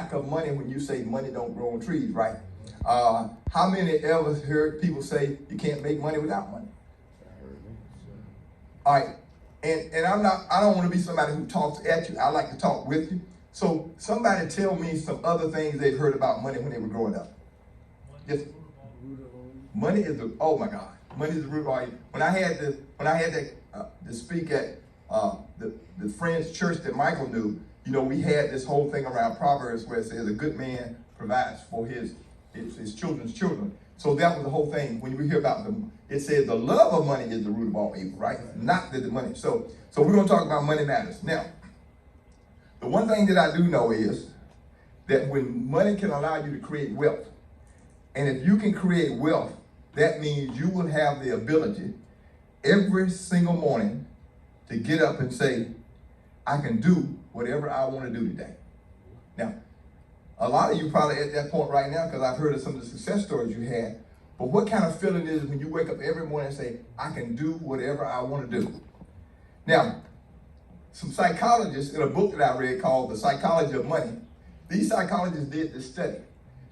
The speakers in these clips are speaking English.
lack of money when you say money don't grow on trees, right? How many ever heard people say you can't make money without money? All right, and I don't want to be somebody who talks at you. I like to talk with you. So somebody tell me some other things they've heard about money when they were growing up. Yes. Money is the, oh my God, money is the root of all evil. When I had to speak at the Friends Church that Michael knew, you know, we had this whole thing around Proverbs where it says a good man provides for his children's children. So that was the whole thing. When we hear about it says the love of money is the root of all evil, right? Not that the money. So we're going to talk about money matters. Now, the one thing that I do know is that when money can allow you to create wealth, and if you can create wealth, that means you will have the ability every single morning to get up and say, I can do whatever I want to do today. Now, a lot of you probably at that point right now, because I've heard of some of the success stories you had, but what kind of feeling is it when you wake up every morning and say, I can do whatever I want to do? Now, some psychologists in a book that I read called The Psychology of Money, these psychologists did this study.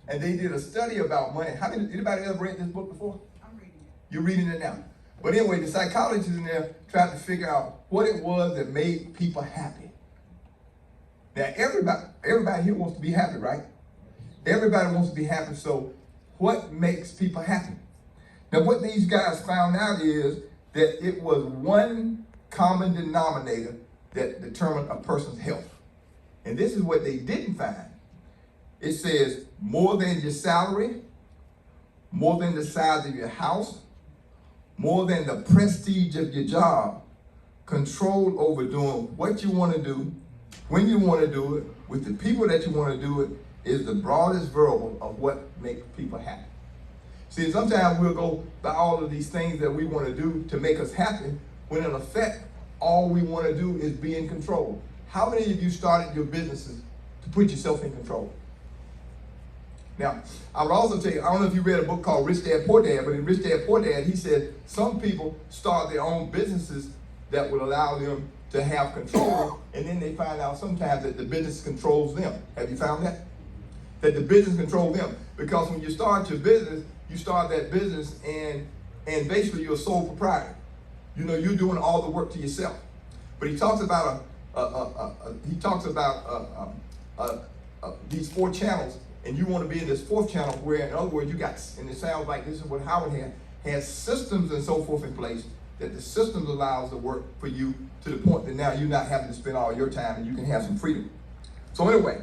And they did a study about money. Anybody ever read this book before? I'm reading it. You're reading it now. But anyway, the psychologists in there tried to figure out what it was that made people happy. Now, everybody here wants to be happy, right? Everybody wants to be happy. So what makes people happy? Now, what these guys found out is that it was one common denominator that determined a person's health. And this is what they didn't find. It says more than your salary, more than the size of your house, more than the prestige of your job, control over doing what you want to do, when you want to do it, with the people that you want to do it, is the broadest variable of what makes people happy. See, sometimes we'll go by all of these things that we want to do to make us happy, when in effect, all we want to do is be in control. How many of you started your businesses to put yourself in control? Now, I would also tell you, I don't know if you read a book called Rich Dad, Poor Dad, but in Rich Dad, Poor Dad, he said some people start their own businesses that would allow them to have control, and then they find out sometimes that the business controls them. Have you found that? That the business controls them. Because when you start your business, you start that business and basically you're a sole proprietor. You know, you're doing all the work to yourself. But he talks about these 4 channels, and you want to be in this 4th channel where, in other words, you got, and it sounds like this is what Howard has systems and so forth in place, that the systems allows the work for you to the point that now you're not having to spend all your time and you can have some freedom. So anyway,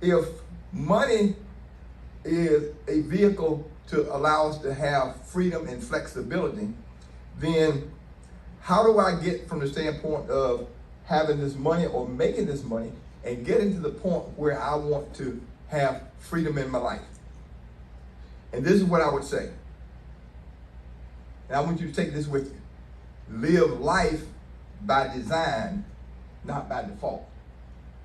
if money is a vehicle to allow us to have freedom and flexibility, then how do I get from the standpoint of having this money or making this money and getting to the point where I want to have freedom in my life? And this is what I would say. And I want you to take this with you. Live life by design, not by default.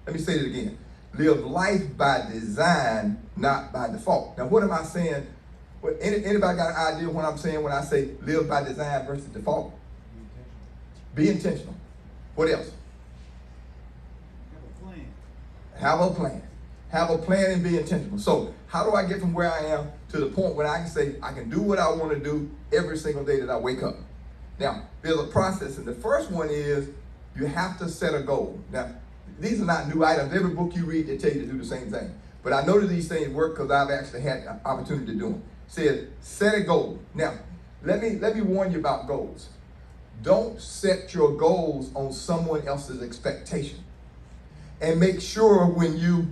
Let me say it again. Live life by design, not by default. Now, what am I saying? Well, anybody got an idea what I'm saying when I say live by design versus default? Be intentional. What else? Have a plan. Have a plan and be intentional. So how do I get from where I am to the point where I can say I can do what I want to do every single day that I wake up? Now, there's a process, and the first one is you have to set a goal. Now, these are not new items. Every book you read, they tell you to do the same thing. But I know that these things work because I've actually had the opportunity to do them. It says, set a goal. Now, let me warn you about goals. Don't set your goals on someone else's expectation. And make sure when you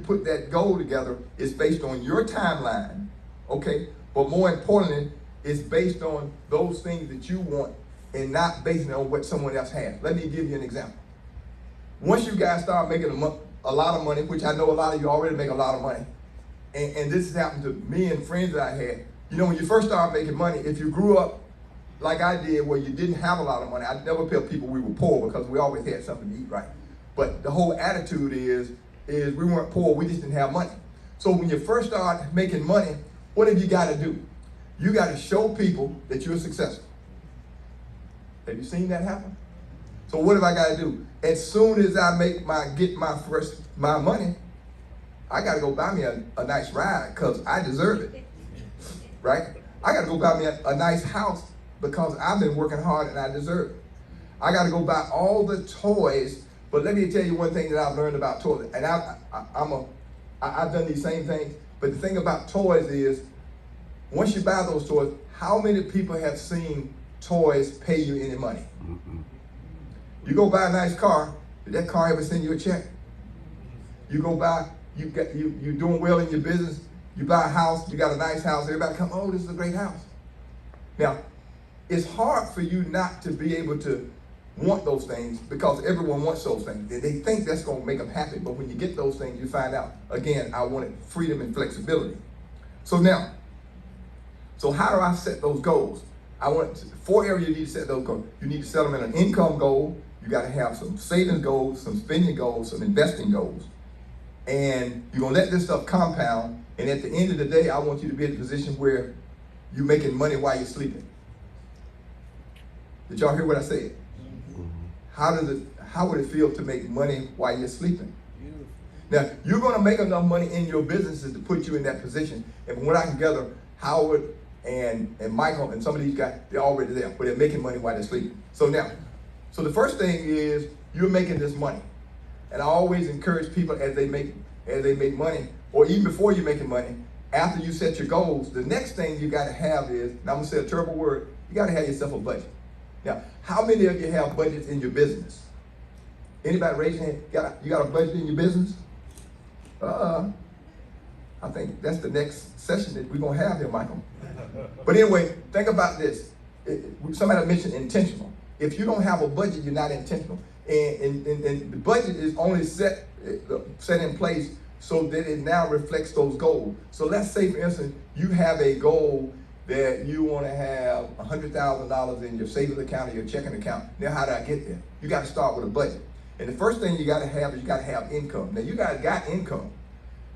put that goal together, it's based on your timeline, okay? But more importantly, it's based on those things that you want and not based on what someone else has. Let me give you an example. Once you guys start making a lot of money, which I know a lot of you already make a lot of money, and this has happened to me and friends that I had. You know, when you first start making money, if you grew up like I did where you didn't have a lot of money, I never tell people we were poor because we always had something to eat, right? But the whole attitude is we weren't poor, we just didn't have money. So when you first start making money, what have you got to do? You got to show people that you're successful. Have you seen that happen? So what have I got to do? As soon as I get my money, I got to go buy me a nice ride because I deserve it, right? I got to go buy me a nice house because I've been working hard and I deserve it. I got to go buy all the toys. But let me tell you one thing that I've learned about toys, and I've done these same things. But the thing about toys is, once you buy those toys, how many people have seen toys pay you any money? You go buy a nice car, did that car ever send you a check? You go buy, you're doing well in your business, you buy a house, you got a nice house, everybody come, oh, this is a great house. Now, it's hard for you not to be able to want those things because everyone wants those things. They think that's going to make them happy, but when you get those things, you find out, again, I wanted freedom and flexibility. So how do I set those goals? I want 4 areas you need to set those goals. You need to set them in an income goal. You got to have some savings goals, some spending goals, some investing goals. And you're going to let this stuff compound. And at the end of the day, I want you to be in a position where you're making money while you're sleeping. Did y'all hear what I said? How would it feel to make money while you're sleeping? Now, you're going to make enough money in your businesses to put you in that position. And from what I can gather, Howard and Michael and some of these guys, they're already there, but they're making money while they're sleeping. So the first thing is you're making this money. And I always encourage people as they make money, or even before you're making money, after you set your goals, the next thing you got to have is, and I'm going to say a terrible word, you got to have yourself a budget. Now, how many of you have budgets in your business? Anybody raise your hand? You got a budget in your business? I think that's the next session that we're going to have here, Michael. But anyway, think about this. Somebody mentioned intentional. If you don't have a budget, you're not intentional. And the budget is only set in place so that it now reflects those goals. So let's say, for instance, you have a goal that you want to have $100,000 in your savings account or your checking account. Now, how do I get there? You got to start with a budget. And the first thing you got to have is you got to have income. Now, you guys got income.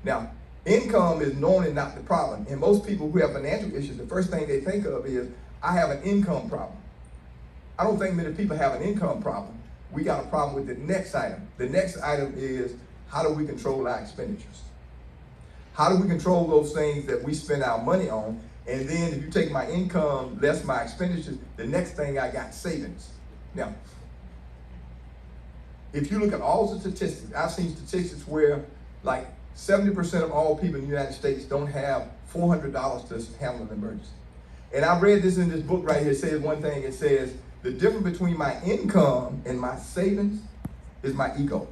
Now, income is normally not the problem. And most people who have financial issues, the first thing they think of is, I have an income problem. I don't think many people have an income problem. We got a problem with the next item. The next item is, how do we control our expenditures? How do we control those things that we spend our money on? And then if you take my income less my expenditures, the next thing I got savings. Now, if you look at all the statistics, I've seen statistics where like 70% of all people in the United States don't have $400 to handle an emergency. And I read this in this book right here. It says one thing, it says, the difference between my income and my savings is my ego.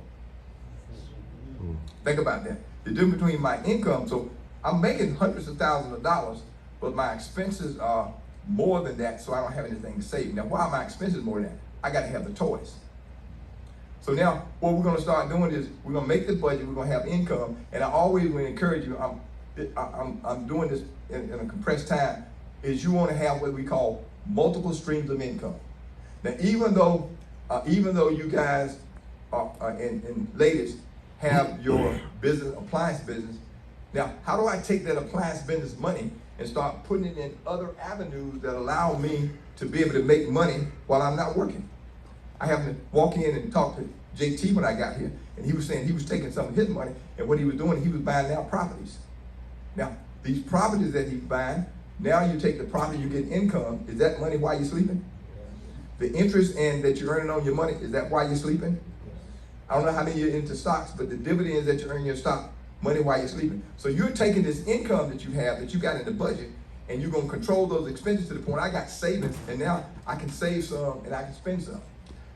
Think about that. The difference between my income, so I'm making hundreds of thousands of dollars, but my expenses are more than that, so I don't have anything to save. Now, why are my expenses more than that? I got to have the toys. So now, what we're going to start doing is we're going to make the budget. We're going to have income, and I always will encourage you. I'm doing this in a compressed time. Is you want to have what we call multiple streams of income. Now, even though you guys and ladies have your business, appliance business, now how do I take that appliance business money and start putting it in other avenues that allow me to be able to make money while I'm not working? I happened to walk in and talk to JT when I got here, and he was saying he was taking some of his money, and what he was doing, he was buying now properties. Now, these properties that he's buying, now you take the property, you get income. Is that money while you're sleeping? The interest and that you're earning on your money, is that why you're sleeping? I don't know how many you're into stocks, but the dividends that you earn your stock, money while you're sleeping. So you're taking this income that you have, that you got in the budget, and you're going to control those expenses to the point I got savings, and now I can save some and I can spend some.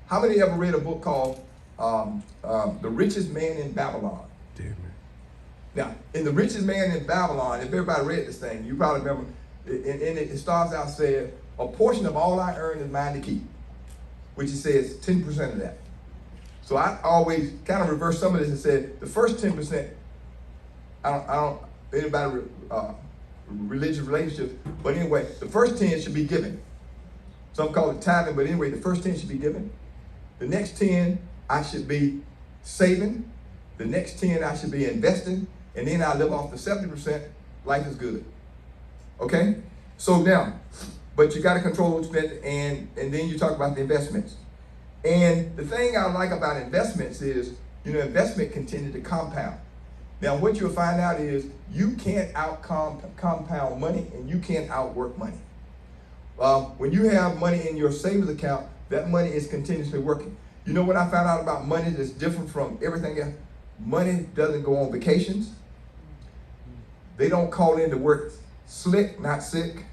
How many ever read a book called The Richest Man in Babylon? Damn it. Now, in The Richest Man in Babylon, if everybody read this thing, you probably remember, and it starts out saying, a portion of all I earn is mine to keep, which it says 10% of that. So I always kind of reverse some of this and said, the first 10%, anybody religious relationships, but anyway, the first 10 should be given. Some call it tithing, but anyway, the first 10 should be given. The next 10, I should be saving. The next 10, I should be investing. And then I live off the 70%. Life is good. Okay? So now, but you got to control those spending, and then you talk about the investments. And the thing I like about investments is, investment continue to compound. Now, what you'll find out is you can't compound money, and you can't outwork money. When you have money in your savings account, that money is continuously working. You know what I found out about money that's different from everything else? Money doesn't go on vacations. They don't call in to work slick, not sick.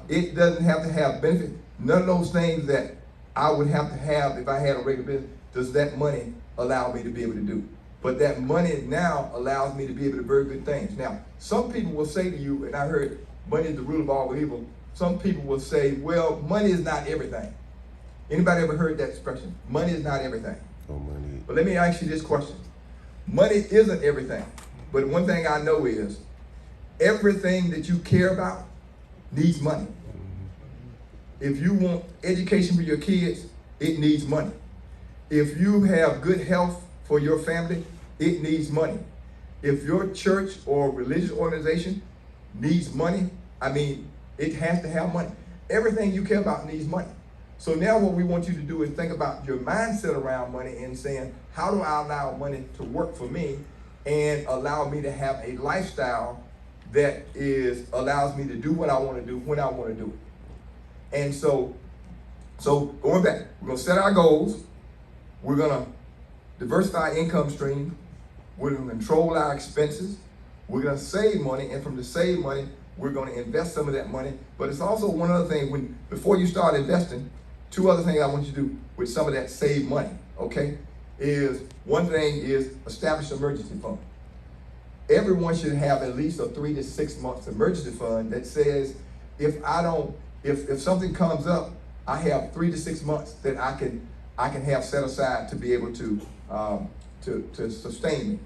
It doesn't have to have benefit. None of those things that I would have to have if I had a regular business, does that money allow me to be able to do. But that money now allows me to be able to do very good things. Now, some people will say to you, and I heard money is the root of all evil. Some people will say, well, money is not everything. Anybody ever heard that expression? Money is not everything. Oh, money. But let me ask you this question. Money isn't everything. But one thing I know is everything that you care about needs money. If you want education for your kids, it needs money. If you have good health for your family, it needs money. If your church or religious organization needs money, it has to have money. Everything you care about needs money. So now what we want you to do is think about your mindset around money and saying, how do I allow money to work for me and allow me to have a lifestyle that allows me to do what I want to do when I want to do it. And so going back, we're going to set our goals. We're going to diversify income stream. We're going to control our expenses. We're going to save money, and from the saved money, we're going to invest some of that money. But it's also one other thing, before you start investing, two other things I want you to do with some of that saved money, okay? One thing is establish an emergency fund. Everyone should have at least a 3 to 6 months emergency fund that says, if something comes up, I have 3 to 6 months that I can have set aside to be able to sustain me.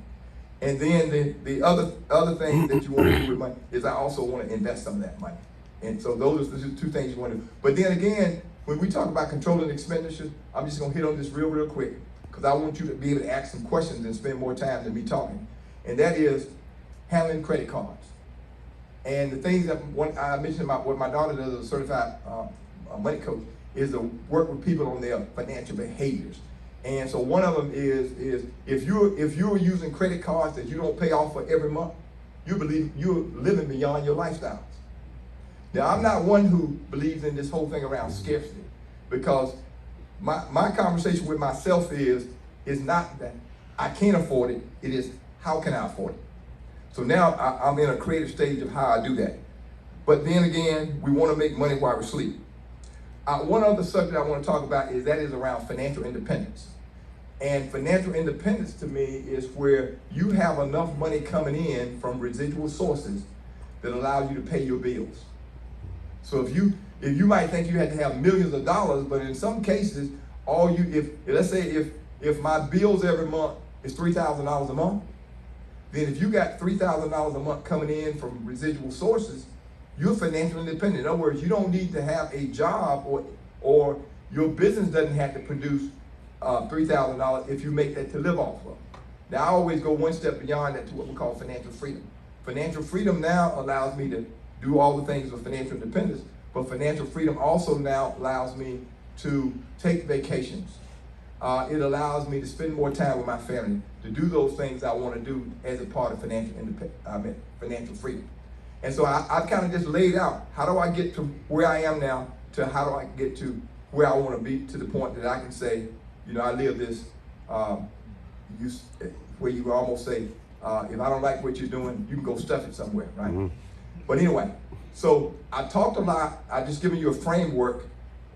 And then the other thing that you want to do with money is I also want to invest some of that money. And so those are the two things you want to do. But then again, when we talk about controlling expenditures, I'm just going to hit on this real quick because I want you to be able to ask some questions and spend more time than me talking. And that is handling credit cards. And the things that I mentioned about what my daughter does as a certified money coach is to work with people on their financial behaviors. And so one of them is if you're using credit cards that you don't pay off for every month, you're living beyond your lifestyles. Now, I'm not one who believes in this whole thing around scarcity, because my conversation with myself is not that I can't afford it. It is, how can I afford it? So now I'm in a creative stage of how I do that. But then again, we want to make money while we sleep. One other subject I want to talk about is around financial independence. And financial independence to me is where you have enough money coming in from residual sources that allow you to pay your bills. So if you might think you had to have millions of dollars, but in some cases, let's say if my bills every month is $3,000 a month, then if you got $3,000 a month coming in from residual sources, you're financially independent. In other words, you don't need to have a job or your business doesn't have to produce $3,000 if you make that to live off of. Now, I always go one step beyond that to what we call financial freedom. Financial freedom now allows me to do all the things of financial independence, but financial freedom also now allows me to take vacations. It allows me to spend more time with my family, to do those things I want to do as a part of financial freedom. And so I've kind of just laid out, how do I get to where I am now to how do I get to where I want to be, to the point that I can say, I live this, where you almost say, if I don't like what you're doing, you can go stuff it somewhere, right? Mm-hmm. But anyway, so I talked a lot. I just given you a framework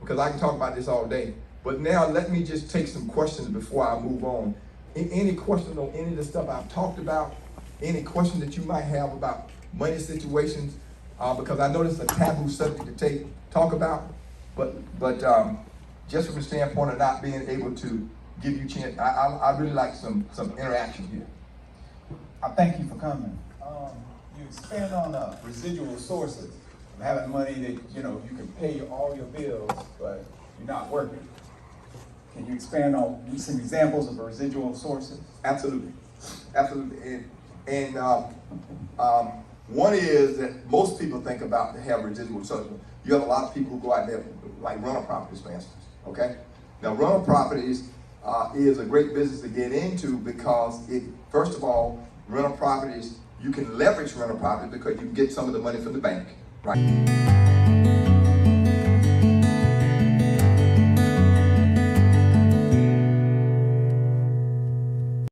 because I can talk about this all day. But now let me just take some questions before I move on. Any questions on any of the stuff I've talked about? Any questions that you might have about money situations? Because I know this is a taboo subject to talk about. But just from the standpoint of not being able to give you a chance, I really like some interaction here. I thank you for coming. You expand on residual sources, having money that you can pay all your bills, but you're not working. Can you expand on some examples of residual sources? Absolutely. And one is that most people think about to have residual sources. you have a lot of people who go out there, like rental properties, for instance, okay? Now, rental properties is a great business to get into because first of all, rental properties, you can leverage rental properties because you can get some of the money from the bank, right?